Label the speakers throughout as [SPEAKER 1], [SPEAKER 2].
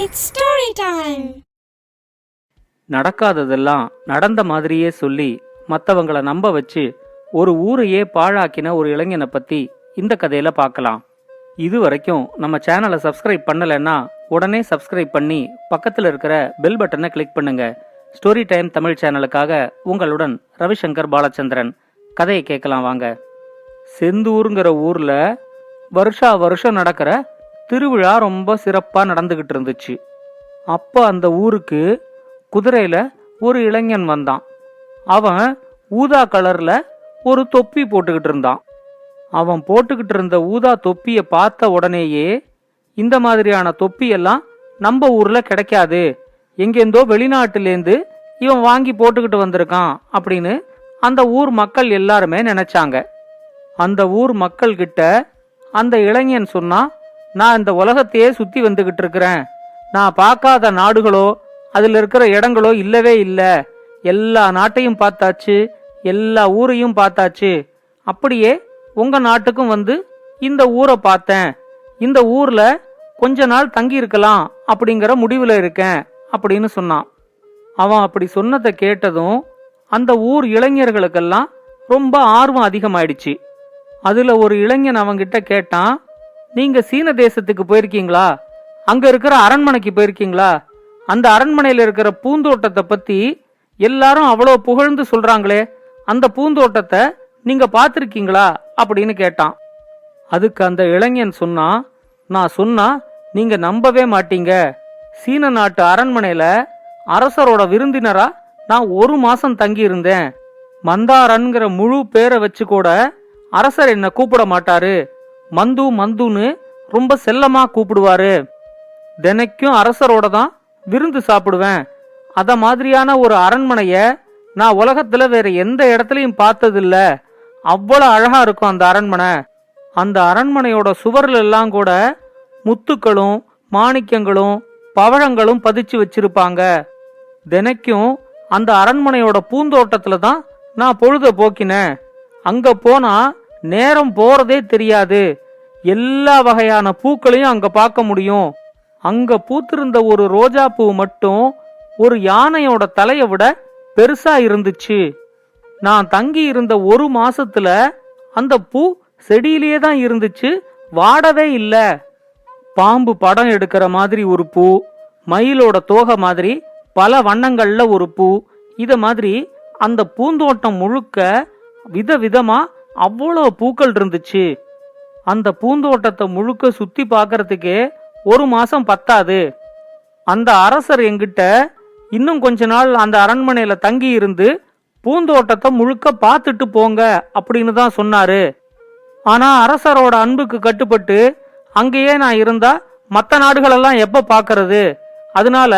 [SPEAKER 1] It's story time.
[SPEAKER 2] நடக்காததெல்லாம் நடந்த மாதிரியே சொல்லி மற்றவங்கள நம்ப வச்சு ஒரு ஊரையே பாழாக்கின ஒரு இளைஞனை பத்தி இந்த கதையில பார்க்கலாம். இது வரைக்கும் நம்ம சேனலை சப்ஸ்கிரைப் பண்ணலைன்னா உடனே சப்ஸ்கிரைப் பண்ணி பக்கத்தில் இருக்கிற பெல் பட்டனை கிளிக் பண்ணுங்க. ஸ்டோரி டைம் தமிழ் சேனலுக்காக உங்களுடன் ரவிசங்கர் பாலச்சந்திரன். கதையை கேட்கலாம் வாங்க. செந்தூருங்கிற ஊர்ல வருஷம் நடக்கிற திருவிழா ரொம்ப சிறப்பா நடந்துகிட்டு இருந்துச்சு. அப்ப அந்த ஊருக்கு குதிரையில ஒரு இளைஞன் வந்தான். அவன் ஊதா கலர்ல ஒரு தொப்பி போட்டுக்கிட்டு இருந்தான். அவன் போட்டுக்கிட்டு இருந்த ஊதா தொப்பிய பார்த்த உடனேயே இந்த மாதிரியான தொப்பியெல்லாம் நம்ம ஊர்ல கிடைக்காது, எங்கேந்தோ வெளிநாட்டிலேந்து இவன் வாங்கி போட்டுக்கிட்டு வந்திருக்கான் அப்படின்னு அந்த ஊர் மக்கள் எல்லாருமே நினைச்சாங்க. அந்த ஊர் மக்கள் கிட்ட அந்த இளைஞன் சொன்னா, நான் இந்த உலகத்தையே சுத்தி வந்துகிட்டு இருக்கிறேன், நான் பார்க்காத நாடுகளோ அதுல இருக்கிற இடங்களோ இல்லவே இல்லை, எல்லா நாட்டையும் பார்த்தாச்சு, எல்லா ஊரையும் பார்த்தாச்சு, அப்படியே உங்க நாட்டுக்கும் வந்து இந்த ஊரை பார்த்தேன், இந்த ஊர்ல கொஞ்ச நாள் தங்கி இருக்கலாம் அப்படிங்கிற முடிவுல இருக்கேன் அப்படின்னு சொன்னான். அவன் அப்படி சொன்னதை கேட்டதும் அந்த ஊர் இளைஞர்களுக்கெல்லாம் ரொம்ப ஆர்வம் அதிகமாயிடுச்சு. அதுல ஒரு இளைஞன் அவங்கிட்ட கேட்டான், நீங்க சீன தேசத்துக்கு போயிருக்கீங்களா? அங்க இருக்கிற அரண்மனைக்கு போயிருக்கீங்களா? அந்த அரண்மனையில இருக்கிற பூந்தோட்டத்தை பத்தி எல்லாரும் அவ்வளோ புகழ்ந்து சொல்றாங்களே, அந்த பூந்தோட்டத்தை நீங்க பாத்திருக்கீங்களா அப்படின்னு கேட்டான். அதுக்கு அந்த இளைஞன் சொன்னா, நான் சொன்னா நீங்க நம்பவே மாட்டீங்க, சீன நாட்டு அரண்மனையில அரசரோட விருந்தினரா நான் 1 மாசம் தங்கி இருந்தேன். மந்தாரன்கிற முழு பேரை வச்சு கூட அரசர் என்ன கூப்பிட மாட்டாரு, மந்து மந்துன்னு ரொம்ப செல்லமா கூப்பிடுவாரு. தினைக்கும் அரசரோட தான் விருந்து சாப்பிடுவேன். அத மாதிரியான ஒரு அரண்மனைய நான் உலகத்துல வேற எந்த இடத்துலயும் பார்த்ததில்ல. அவ்வளவு அழகா இருக்கும் அந்த அரண்மனை. அந்த அரண்மனையோட சுவர்ல எல்லாம் கூட முத்துக்களும் மாணிக்கங்களும் பவழங்களும் பதிச்சு வச்சிருப்பாங்க. தினைக்கும் அந்த அரண்மனையோட பூந்தோட்டத்துல தான் நான் பொழுத போக்கினேன். அங்க போனா நேரம் போறதே தெரியாது, எல்லா வகையான பூக்களையும் அங்க பார்க்க முடியும். அங்க பூத்திருந்த ஒரு ரோஜா பூ மட்டும் ஒரு யானையோட தலையை விட பெருசா இருந்துச்சு. நான் தங்கி இருந்த 1 மாசத்துல அந்த பூ செடியிலேயே தான் இருந்துச்சு, வாடவே இல்ல. பாம்பு படம் எடுக்கிற மாதிரி ஒரு பூ, மயிலோட தோகை மாதிரி பல வண்ணங்கள்ல ஒரு பூ, இத மாதிரி அந்த பூந்தோட்டம் முழுக்க விதவிதமா அவ்வளோ பூக்கள் இருந்துச்சு. அந்த பூந்தோட்டத்தை முழுக்க சுத்தி பார்க்கறதுக்கே 1 மாசம் பத்தாது. அந்த அரசர் என்கிட்ட இன்னும் கொஞ்ச நாள் அந்த அரண்மனையில தங்கி இருந்து பூந்தோட்டத்தை முழுக்க பார்த்துட்டு போங்க அப்படின்னு தான் சொன்னாரு. ஆனா அரசரோட அன்புக்கு கட்டுப்பட்டு அங்கேயே நான் இருந்தா மற்ற நாடுகளெல்லாம் எப்ப பாக்குறது, அதனால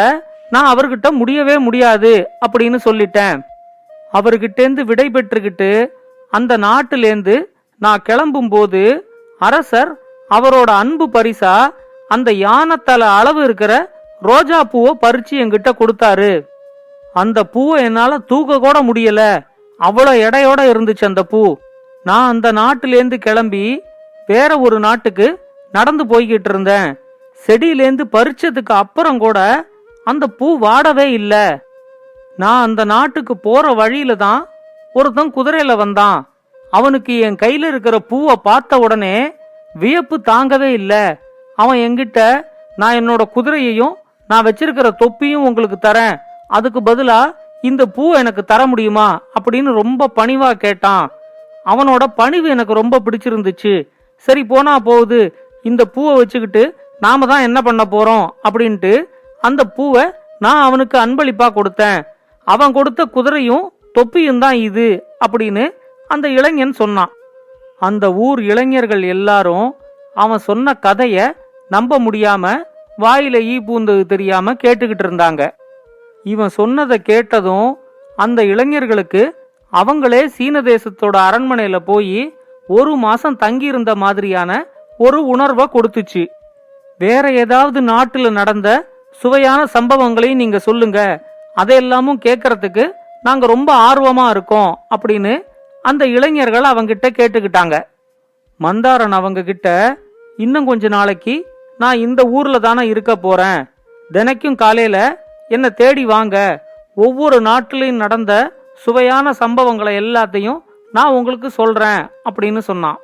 [SPEAKER 2] நான் அவர்கிட்ட முடியவே முடியாது அப்படின்னு சொல்லிட்டேன். அவர்கிட்டேந்து விடை பெற்றுக்கிட்டு அந்த நாட்டிலேந்து நான் கிளம்பும் போது அரசர் அவரோட அன்பு பரிசா அந்த யானத்தலை அளவு இருக்கிற ரோஜா பூவை பறிச்சு என்கிட்ட கொடுத்தாரு. அந்த பூவை என்னால தூக்க கூட முடியல, அவ்வளவு எடையோட இருந்துச்சு அந்த பூ. நான் அந்த நாட்டிலேந்து கிளம்பி வேற ஒரு நாட்டுக்கு நடந்து போய்கிட்டு இருந்தேன். செடியிலேந்து பறிச்சதுக்கு அப்புறம் கூட அந்த பூ வாடவே இல்ல. நான் அந்த நாட்டுக்கு போற வழியில தான் ஒருத்தன் குதிரையில வந்தான். அவனுக்கு என் கையில இருக்கிற பூவை பார்த்த உடனே வியப்பு தாங்கவே இல்ல. அவன் என்கிட்ட, நான் என்னோட குதிரையையும் நான் வச்சிருக்கிற தொப்பியும் உங்களுக்கு தரேன், அதுக்கு பதிலா இந்த பூ எனக்கு தர முடியுமா அப்படின்னு ரொம்ப பணிவா கேட்டான். அவனோட பணிவு எனக்கு ரொம்ப பிடிச்சிருந்துச்சு. சரி போனா போகுது, இந்த பூவை வச்சுக்கிட்டு நாம தான் என்ன பண்ண போறோம் அப்படின்ட்டு அந்த பூவை நான் அவனுக்கு அன்பளிப்பா கொடுத்தேன். அவன் கொடுத்த குதிரையும் தொப்பியும் தான் இது அப்படின்னு அந்த இளைஞன் சொன்னான். அந்த ஊர் இளைஞர்கள் எல்லாரும் அவன் சொன்ன கதைய நம்ப முடியாம வாயில ஈ பூந்தது தெரியாம கேட்டுக்கிட்டு இருந்தாங்க. இவன் சொன்னதை கேட்டதும் அந்த இளைஞர்களுக்கு அவங்களே சீன தேசத்தோட அரண்மனையில போய் 1 மாசம் தங்கி இருந்த மாதிரியான ஒரு உணர்வை கொடுத்துச்சு. வேற ஏதாவது நாட்டுல நடந்த சுவையான சம்பவங்களையும் நீங்க சொல்லுங்க, அதையெல்லாமும் கேட்கறதுக்கு நாங்க ரொம்ப ஆர்வமா இருக்கோம் அப்படின்னு அந்த இளைஞர்கள் அவங்கிட்ட கேட்டுக்கிட்டாங்க. மந்தாரன் அவங்க கிட்ட, இன்னும் கொஞ்ச நாளைக்கு நான் இந்த ஊர்ல தானே இருக்க போறேன், தினைக்கும் காலையில என்ன தேடி வாங்க, ஒவ்வொரு நாட்டிலையும் நடந்த சுவையான சம்பவங்களை எல்லாத்தையும் நான் உங்களுக்கு சொல்றேன் அப்படின்னு சொன்னான்.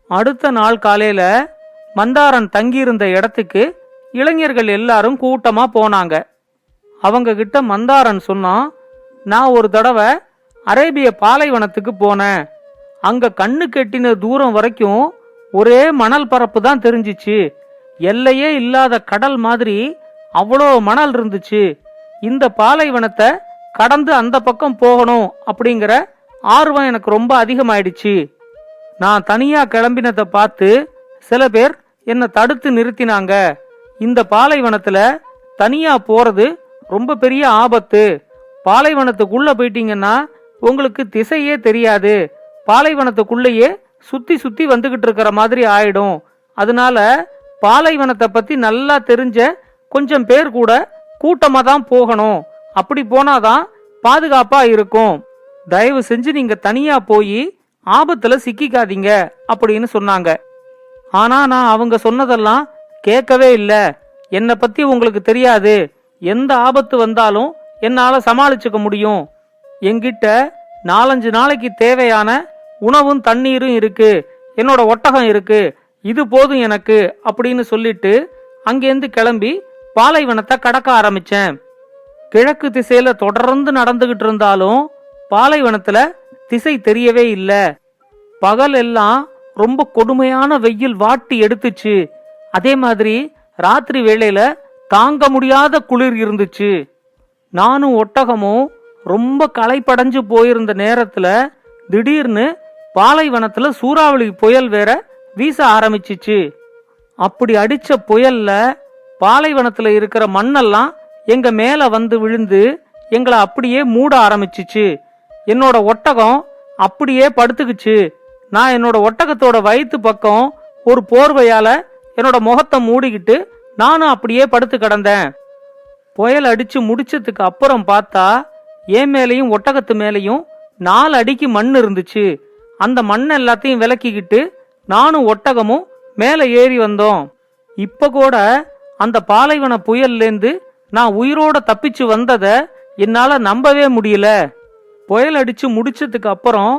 [SPEAKER 2] அடுத்த நாள் காலையில மந்தாரன் தங்கியிருந்த இடத்துக்கு இளைஞர்கள் எல்லாரும் கூட்டமா போனாங்க. அவங்க கிட்ட மந்தாரன் சொன்னான், நான் ஒரு தடவை அரேபிய பாலைவனத்துக்கு போனேன். அங்க கண்ணு கெட்டின தூரம் வரைக்கும் ஒரே மணல் பரப்பு தான் தெரிஞ்சிச்சு. எல்லையே இல்லாத கடல் மாதிரி அவ்வளோ மணல் இருந்துச்சு. இந்த பாலைவனத்தை கடந்து அந்த பக்கம் போகணும் அப்படிங்கிற ஆர்வம் எனக்கு ரொம்ப அதிகமாயிடுச்சு. நான் தனியா கிளம்பினதை பார்த்து சில பேர் என்னை தடுத்து நிறுத்தினாங்க. இந்த பாலைவனத்துல தனியா போறது ரொம்ப பெரிய ஆபத்து. பாலைவனத்துக்குள்ள போயிட்டீங்கன்னா உங்களுக்கு திசையே தெரியாது. பாலைவனத்துக்குள்ளேயே சுத்தி சுத்தி வந்துகிட்டு இருக்கிற மாதிரி ஆயிடும். அதனால பாலைவனத்தை பத்தி நல்லா தெரிஞ்ச கொஞ்சம் பேர் கூட கூட்டமா தான் போகணும். அப்படி போனாதான் பாதுகாப்பா இருக்கும். தயவு செஞ்சு நீங்க தனியா போய் ஆபத்துல சிக்கிக்காதீங்க அப்படின்னு சொன்னாங்க. ஆனா நான் அவங்க சொன்னதெல்லாம் கேட்கவே இல்லை. என்னை பத்தி உங்களுக்கு தெரியாது, எந்த ஆபத்து வந்தாலும் என்னால சமாளிச்சுக்க முடியும். என்கிட்ட 4-5 நாளைக்கு தேவையான உணவும் தண்ணீரும் இருக்கு, என்னோட ஒட்டகம் இருக்கு, இது போதும் எனக்கு அப்படின்னு சொல்லிட்டு அங்கேருந்து கிளம்பி பாலைவனத்தை கடக்க ஆரம்பிச்சேன். கிழக்கு திசையில தொடர்ந்து நடந்துகிட்டு இருந்தாலும் பாலைவனத்துல திசை தெரியவே இல்லை. பகல் எல்லாம் ரொம்ப கொடுமையான வெயில் வாட்டி எடுத்துச்சு. அதே மாதிரி ராத்திரி வேளையில தாங்க முடியாத குளிர் இருந்துச்சு. நானும் ஒட்டகமும் ரொம்ப களைப்படைஞ்சு போயிருந்த நேரத்துல திடீர்னு பாலைவனத்துல சூறாவளி புயல் வேற வீச ஆரம்பிச்சிச்சு. அப்படி அடிச்ச புயல்ல பாலைவனத்துல இருக்கிற மண்ணெல்லாம் எங்க மேல வந்து விழுந்து எங்களை அப்படியே மூட ஆரம்பிச்சிச்சு. என்னோட ஒட்டகம் அப்படியே படுத்துக்குச்சு. நான் என்னோட ஒட்டகத்தோட வயிற்று பக்கம் ஒரு போர்வையால என்னோட முகத்தை மூடிக்கிட்டு நானும் அப்படியே படுத்து கிடந்தேன். புயல் அடிச்சு முடிச்சதுக்கு அப்புறம் பார்த்தா என் மேலையும் ஒட்டகத்து மேலையும் 4 அடிக்கு மண் இருந்துச்சு. அந்த மண் எல்லாத்தையும் விலக்கிக்கிட்டு நானும் ஒட்டகமும் மேல ஏறி வந்தோம். இப்ப கூட அந்த பாலைவன புயல்லேருந்து நான் உயிரோட தப்பிச்சு வந்தத என்னால நம்பவே முடியல. புயல் அடிச்சு முடிச்சதுக்கு அப்புறம்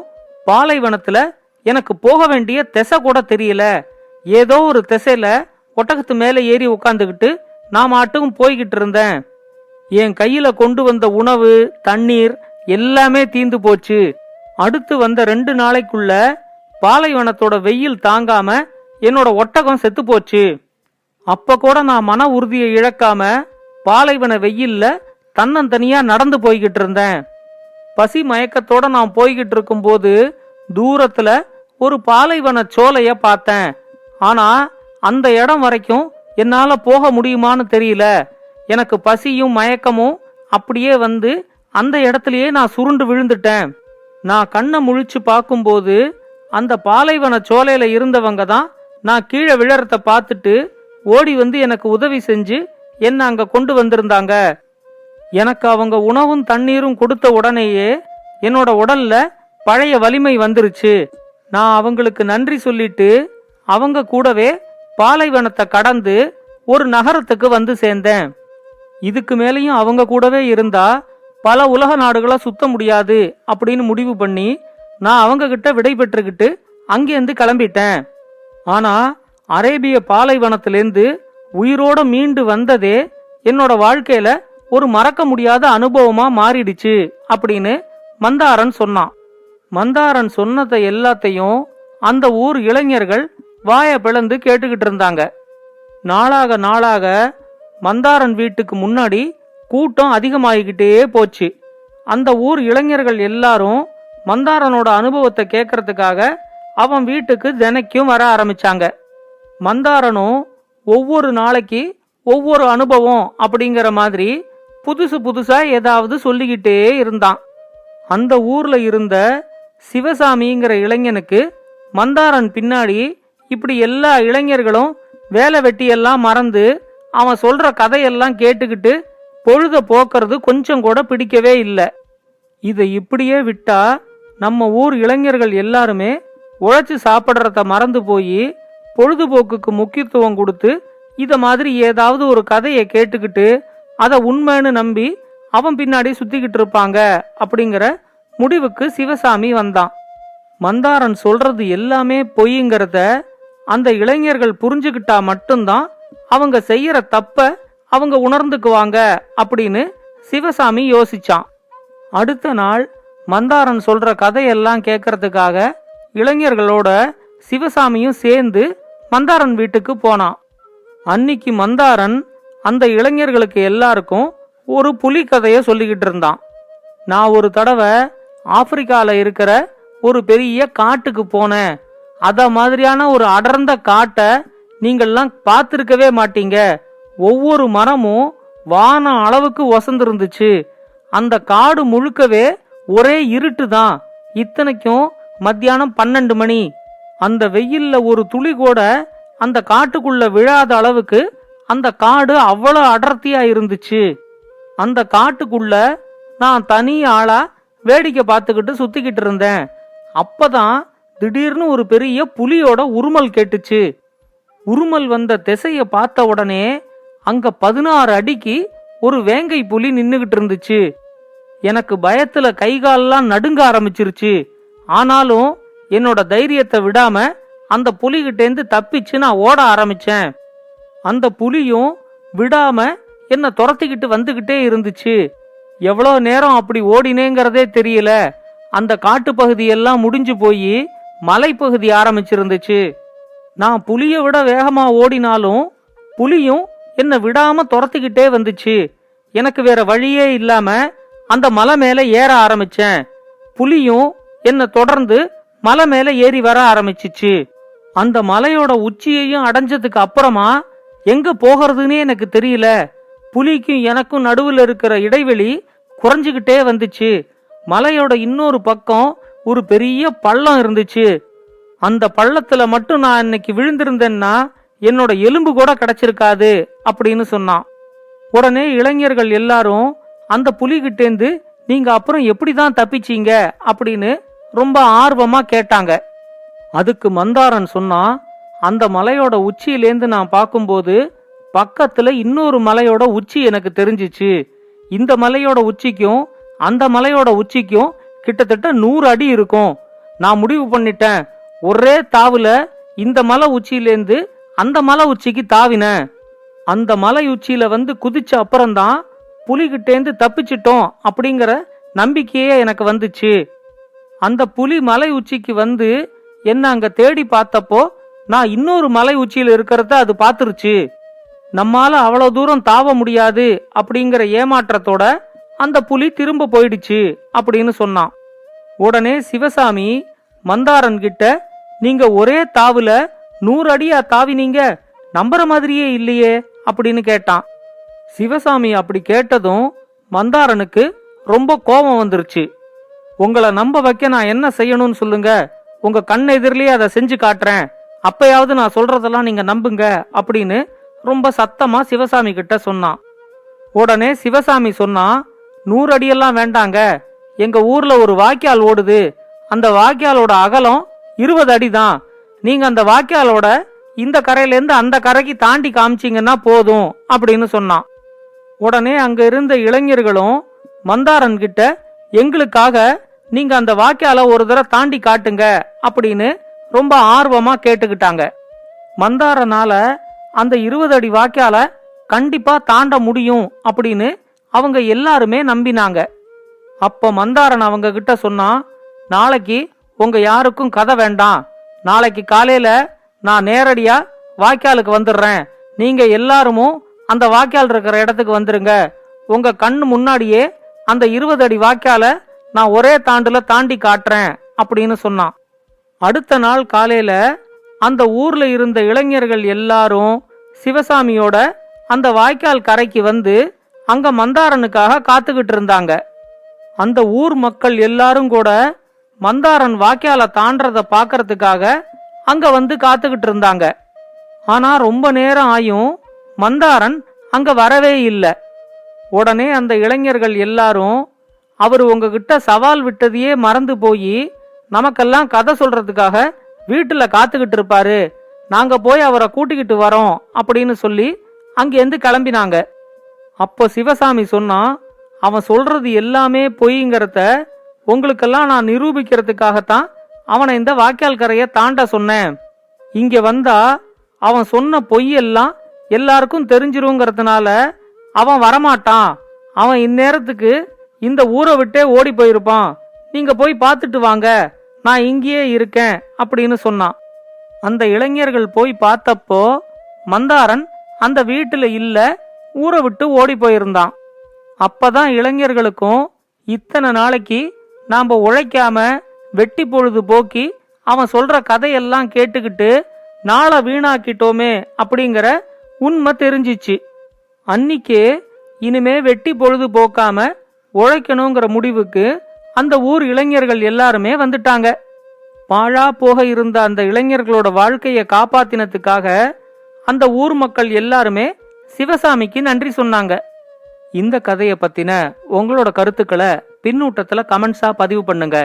[SPEAKER 2] பாலைவனத்துல எனக்கு போக வேண்டிய திசை கூட தெரியல. ஏதோ ஒரு திசையில ஒட்டகத்து மேல ஏறி உட்காந்துக்கிட்டு நான் மாட்டுக்கும் போய்கிட்டு இருந்தேன். என் கையில கொண்டு வந்த உணவு தண்ணீர் எல்லாமே தீந்து போச்சு. அடுத்து வந்த 2 நாளைக்குள்ள பாலைவனத்தோட வெயில் தாங்காம என்னோட ஒட்டகம் செத்து போச்சு. அப்ப கூட நான் மன உறுதியை இழக்காம பாலைவன வெயில்ல தன்னந்தனியா நடந்து போய்கிட்டு இருந்தேன். பசி மயக்கத்தோட நான் போய்கிட்டு இருக்கும் போது தூரத்துல ஒரு பாலைவன சோலைய பார்த்தேன். ஆனா அந்த இடம் வரைக்கும் என்னால போக முடியுமான்னு தெரியல. எனக்கு பசியும் மயக்கமும் அப்படியே வந்து அந்த இடத்துலயே நான் சுருண்டு விழுந்துட்டேன். நான் கண்ணை முழிச்சு பார்க்கும்போது அந்த பாலைவன சோலையில இருந்தவங்க தான் நான் கீழே விழறத பார்த்துட்டு ஓடி வந்து எனக்கு உதவி செஞ்சு என்ன அங்க கொண்டு வந்திருந்தாங்க. எனக்கு அவங்க உணவும் தண்ணீரும் கொடுத்த உடனேயே என்னோட உடல்ல பழைய வலிமை வந்துருச்சு. நான் அவங்களுக்கு நன்றி சொல்லிட்டு அவங்க கூடவே பாலைவனத்தை கடந்து ஒரு நகரத்துக்கு வந்து சேர்ந்தேன். இதுக்கு மேலேயும் அவங்க கூடவே இருந்தா பல உலக நாடுகளை சுத்த முடியாது அப்படின்னு முடிவு பண்ணி நான் அவங்க கிட்ட விடை பெற்றுக்கிட்டு அங்கேருந்து கிளம்பிட்டேன். ஆனா அரேபிய பாலைவனத்திலேருந்து உயிரோட மீண்டு வந்ததே என்னோட வாழ்க்கையில ஒரு மறக்க முடியாத அனுபவமா மாறிடுச்சு அப்படின்னு மந்தாரன் சொன்னான். மந்தாரன் சொன்னதை எல்லாத்தையும் அந்த ஊர் இளைஞர்கள் வாய பிளந்து கேட்டுக்கிட்டு இருந்தாங்க. நாளாக நாளாக மந்தாரன் வீட்டுக்கு முன்னாடி கூட்டம் அதிகமாகிக்கிட்டே போச்சு. அந்த ஊர் இளைஞர்கள் எல்லாரும் மந்தாரனோட அனுபவத்தை கேட்கறதுக்காக அவன் வீட்டுக்கு தினைக்கும் வர ஆரம்பிச்சாங்க. மந்தாரனும் ஒவ்வொரு நாளைக்கு ஒவ்வொரு அனுபவம் அப்படிங்கிற மாதிரி புதுசு புதுசா ஏதாவது சொல்லிக்கிட்டே இருந்தான். அந்த ஊர்ல இருந்த சிவசாமிங்கிற இளைஞனுக்கு மந்தாரன் பின்னாடி இப்படி எல்லா இளைஞர்களும் வேலை வெட்டியெல்லாம் மறந்து அவன் சொல்ற கதையெல்லாம் கேட்டுக்கிட்டு பொழுத போக்குறது கொஞ்சம் கூட பிடிக்கவே இல்லை. இதை இப்படியே விட்டா நம்ம ஊர் இளைஞர்கள் எல்லாருமே உழைச்சு சாப்பிட்றத மறந்து போய் பொழுதுபோக்குக்கு முக்கியத்துவம் கொடுத்து இத மாதிரி ஏதாவது ஒரு கதையை கேட்டுக்கிட்டு அத உண்மைன்னு நம்பி அவன் பின்னாடி சுத்திக்கிட்டு இருப்பாங்க அப்படிங்கிற முடிவுக்கு சிவசாமி வந்தான். மந்தாரன் சொல்றது எல்லாமே பொய்ங்கிறத அந்த இளைஞர்கள் புரிஞ்சுக்கிட்டா மட்டும்தான் அவங்க செய்யற தப்ப அவங்க உணர்ந்துக்குவாங்க அப்படின்னு சிவசாமி யோசிச்சான். அடுத்த நாள் மந்தாரன் சொல்ற கதையெல்லாம் கேட்கறதுக்காக இளைஞர்களோட சிவசாமியும் சேர்ந்து மந்தாரன் வீட்டுக்கு போனான். அன்னிக்கு மந்தாரன் அந்த இளைஞர்களுக்கு எல்லாருக்கும் ஒரு புலி கதைய சொல்லிக்கிட்டு இருந்தான். நான் ஒரு தடவை ஆப்பிரிக்கால இருக்கிற ஒரு பெரிய காட்டுக்கு போனேன். அத மாதிரியான ஒரு அடர்ந்த காட்டை நீங்கள்லாம் பார்த்திருக்கவே மாட்டீங்க. ஒவ்வொரு மரமும் வான அளவுக்கு ஒசந்திருந்துச்சு. அந்த காடு முழுக்கவே ஒரே இருட்டு தான். இத்தனைக்கும் மத்தியானம் 12 மணி. அந்த வெயில்ல ஒரு துளி கூட அந்த காட்டுக்குள்ள விழாத அளவுக்கு அந்த காடு அவ்வளவு அடர்த்தியா இருந்துச்சு. அந்த காட்டுக்குள்ள நான் தனி ஆளா வேடிக்கை பார்த்துக்கிட்டு சுத்திக்கிட்டு இருந்தேன். அப்பதான் திடீர்னு ஒரு பெரிய புலியோட உருமல் கேட்டுச்சு. உருமல் வந்த திசைய பார்த்த உடனே அங்க 16 அடிக்கு ஒரு வேங்கை புலி நின்னுகிட்டு இருந்துச்சு. எனக்கு பயத்துல கைகாலெல்லாம் நடுங்க ஆரம்பிச்சிருச்சு. ஆனாலும் என்னோட தைரியத்தை விடாம அந்த புலிகிட்டேந்து தப்பிச்சு நான் ஓட ஆரம்பிச்சேன். அந்த புலியும் விடாம என்ன துரத்திக்கிட்டு வந்துகிட்டே இருந்துச்சு. எவ்வளோ நேரம் அப்படி ஓடினேங்கிறதே தெரியல. அந்த காட்டு பகுதியெல்லாம் முடிஞ்சு போய் மலைப்பகுதி ஆரம்பிச்சிருந்துச்சு. நான் புலிய விட வேகமா ஓடினாலும் புலியும் என்ன விடாம துரத்திக்கிட்டே வந்துச்சு. எனக்கு வேற வழியே இல்லாம அந்த மலை மேல ஏற ஆரம்பிச்சேன். புலியும் என்ன தொடர்ந்து மலை மேல ஏறி வர ஆரம்பிச்சிச்சு. அந்த மலையோட உச்சியையும் அடைஞ்சதுக்கு அப்புறமா எங்க போகிறதுன்னே எனக்கு தெரியல. புலிக்கும் எனக்கும் நடுவுல இருக்கிற இடைவெளி குறைஞ்சுகிட்டே வந்துச்சு. மலையோட இன்னொரு பக்கம் ஒரு பெரிய பள்ளம் இருந்துச்சு. அந்த பள்ளத்துல மட்டும் நான் இன்னைக்கு விழுந்திருந்தேன்னா என்னோட எலும்பு கூட கிடைச்சிருக்காது அப்படின்னு சொன்னான். உடனே இளைஞர்கள் எல்லாரும் அந்த புலிகிட்டேந்து நீங்க அப்புறம் எப்படிதான் தப்பிச்சீங்க அப்படின்னு ரொம்ப ஆர்வமா கேட்டாங்க. அதுக்கு மந்தாரன் சொன்னா, அந்த மலையோட உச்சியிலேந்து நான் பார்க்கும்போது பக்கத்துல இன்னொரு மலையோட உச்சி எனக்கு தெரிஞ்சிச்சு. இந்த மலையோட உச்சிக்கும் அந்த மலையோட உச்சிக்கும் கிட்டத்தட்ட 100 அடி இருக்கும். நான் முடிவு பண்ணிட்டேன், ஒரே தாவுல இந்த மலை உச்சியிலேந்து அந்த மலை உச்சிக்கு தாவினேன். அந்த மலை உச்சியில வந்து குதிச்ச அப்புறம்தான் புலிகிட்டேந்து தப்பிச்சிட்டோம் அப்படிங்கிற நம்பிக்கையே எனக்கு வந்துச்சு. அந்த புலி மலை உச்சிக்கு வந்து என்ன அங்க தேடி பார்த்தப்போ நான் இன்னொரு மலை உச்சியில இருக்கிறத அது பார்த்துருச்சு. நம்மால அவ்வளவு தூரம் தாவ முடியாது அப்படிங்கிற ஏமாற்றத்தோட அந்த புலி திரும்ப போயிடுச்சு அப்படின்னு சொன்னான். உடனே சிவசாமி மந்தாரன் கிட்ட, நீங்க ஒரே தாவுல 100 அடியா தாவினீங்க, நம்புற மாதிரியே இல்லையே அப்படின்னு கேட்டான். சிவசாமி அப்படி கேட்டதும் மந்தாரனுக்கு ரொம்ப கோபம் வந்துருச்சு. உங்களை நம்ப வைக்க நான் என்ன செய்யணும்னு சொல்லுங்க, உங்க கண் எதிரிலேயே அதை செஞ்சு காட்டுறேன், அப்பயாவது நான் சொல்றதெல்லாம் நீங்க நம்புங்க அப்படின்னு ரொம்ப சத்தமா சிவசாமி கிட்ட சொன்னான். உடனே சிவசாமி சொன்னா, 100 அடியெல்லாம் வேண்டாங்க, எங்க ஊர்ல ஒரு வாய்க்கால் ஓடுது, அந்த வாய்க்காலோட அகலம் 20 அடி தான். நீங்க அந்த வாய்க்காலோட இந்த கரையில இருந்து அந்த கரைக்கு தாண்டி காமிச்சீங்கன்னா போதும் அப்படின்னு சொன்னான். உடனே அங்க இருந்த இளைஞர்களும் மந்தாரன் கிட்ட, எங்களுக்காக நீங்க அந்த வாய்க்கால ஒரு தடவை தாண்டி காட்டுங்க அப்படின்னு ரொம்ப ஆர்வமா கேட்டுக்கிட்டாங்க. மந்தாரனால அந்த 20 அடி வாய்க்கால கண்டிப்பா தாண்ட முடியும் அப்படின்னு அவங்க எல்லாருமே நம்பினாங்க. அப்ப மந்தாரன் அவங்க கிட்ட சொன்னா, நாளைக்கு உங்க யாருக்கும் கதை வேண்டாம், நாளைக்கு காலையில நான் நேரடியா வாய்க்காலுக்கு வந்துடுறேன், நீங்க எல்லாரும் அந்த வாய்க்கால் இருக்கிற இடத்துக்கு வந்துருங்க, உங்க கண்ணு முன்னாடியே அந்த 20 அடி வாய்க்கால நான் ஒரே தாண்டுல தாண்டி காட்டுறேன் அப்படின்னு சொன்னான். அடுத்த நாள் காலையில அந்த ஊர்ல இருந்த இளைஞர்கள் எல்லாரும் சிவசாமியோட அந்த வாய்க்கால் கரைக்கு வந்து அங்க மந்தாரனுக்காக காத்துக்கிட்டு இருந்தாங்க. அந்த ஊர் மக்கள் எல்லாரும் கூட மந்தாரன் வாய்க்கால தாண்டறத பாக்கிறதுக்காக அங்க வந்து காத்துக்கிட்டு இருந்தாங்க. ஆனா ரொம்ப நேரம் ஆயும் மந்தாரன் அங்க வரவே இல்லை. உடனே அந்த இளைஞர்கள் எல்லாரும், அவர் உங்ககிட்ட சவால் விட்டதையே மறந்து போய் நமக்கெல்லாம் கதை சொல்றதுக்காக வீட்டுல காத்துக்கிட்டு இருப்பாரு, நாங்க போய் அவரை கூட்டிக்கிட்டு வரோம் அப்படின்னு சொல்லி அங்கேருந்து கிளம்பினாங்க. அப்போ சிவசாமி சொன்னா, அவன் சொல்றது எல்லாமே பொய்ங்கிறத உங்களுக்கெல்லாம் நான் நிரூபிக்கிறதுக்காகத்தான் அவனை இந்த வாய்க்கால் கரையை தாண்ட சொன்னேன். இங்க வந்தா அவன் சொன்ன பொய்யெல்லாம் எல்லாருக்கும் தெரிஞ்சிருங்கிறதுனால அவன் வரமாட்டான். அவன் இந்நேரத்துக்கு இந்த ஊரை விட்டே ஓடி போயிருப்பான். நீங்க போய் பார்த்துட்டு வாங்க, நான் இங்கேயே இருக்கேன் அப்படின்னு சொன்னான். அந்த இளைஞர்கள் போய் பார்த்தப்போ மந்தாரன் அந்த வீட்டுல இல்ல, ஊரை விட்டு ஓடி போயிருந்தான். அப்பதான் இளைஞர்களுக்கும் இத்தனை நாளைக்கு நாம உழைக்காம வெட்டி பொழுது போக்கி அவன் சொல்ற கதையெல்லாம் கேட்டுக்கிட்டு நாளை வீணாக்கிட்டோமே அப்படிங்கிற உண்மை தெரிஞ்சிச்சு. அன்னிக்கே இனிமே வெட்டி பொழுது போக்காம உழைக்கணுங்கிற முடிவுக்கு அந்த ஊர் இளைஞர்கள் எல்லாருமே வந்துட்டாங்க. பாழா போக இருந்த அந்த இளைஞர்களோட வாழ்க்கையை காப்பாத்தினதுக்காக அந்த ஊர் மக்கள் எல்லாருமே சிவசாமிக்கு நன்றி சொன்னாங்க. இந்த கதையை பத்தின உங்களோட கருத்துக்களை பின்னூட்டத்துல கமெண்ட்ஸா பதிவு பண்ணுங்க.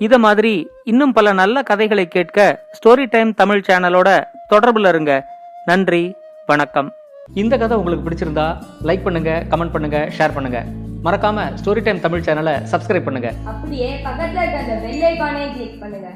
[SPEAKER 2] இத மாதிரி இன்னும் பல நல்ல கதைகளை கேட்க ஸ்டோரி டைம் தமிழ் சேனலோட தொடர்புல இருங்க. நன்றி, வணக்கம். இந்த கதை உங்களுக்கு பிடிச்சிருந்தா லைக் பண்ணுங்க, கமெண்ட் பண்ணுங்க, ஷேர் பண்ணுங்க. மறக்காம ஸ்டோரி டைம் தமிழ் சேனலை சப்ஸ்கிரைப் பண்ணுங்க.
[SPEAKER 1] அப்படியே பக்கத்துல இருக்க அந்த பெல் ஐகானை கிளிக் பண்ணுங்க.